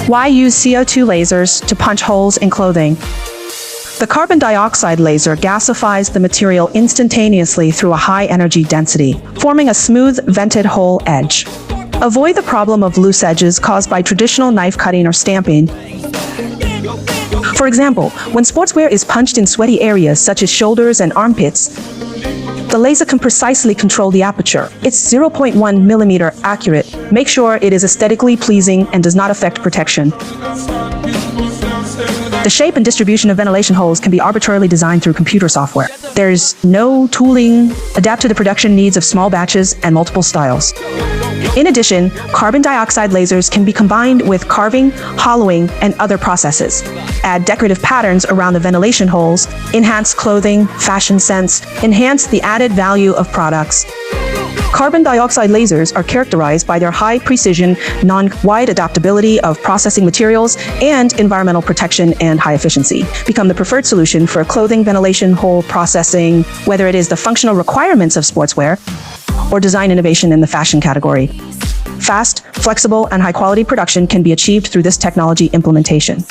Why use CO2 lasers to punch holes in clothing? The carbon dioxide laser gasifies the material instantaneously through a high energy density, forming a smooth, vented hole edge. Avoid the problem of loose edges caused by traditional knife cutting or stamping. For example, when sportswear is punched in sweaty areas such as shoulders and armpits, the laser can precisely control the aperture. It's 0.1 millimeter accurate. Make sure it is aesthetically pleasing and does not affect protection. The shape and distribution of ventilation holes can be arbitrarily designed through computer software. There's no tooling adapted to the production needs of small batches and multiple styles. In addition, carbon dioxide lasers can be combined with carving, hollowing, and other processes. Add decorative patterns around the ventilation holes, enhance clothing, fashion sense, enhance the added value of products. Carbon dioxide lasers are characterized by their high precision, wide adaptability of processing materials, and environmental protection and high efficiency. Become the preferred solution for clothing ventilation hole processing, whether it is the functional requirements of sportswear or design innovation in the fashion category. Fast, flexible, and high-quality production can be achieved through this technology implementation.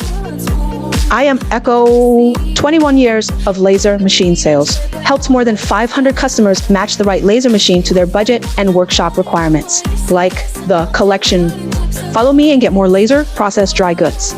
I am Echo, 21 years of laser machine sales. Helped more than 500 customers match the right laser machine to their budget and workshop requirements, like the collection. Follow me and get more laser processed dry goods.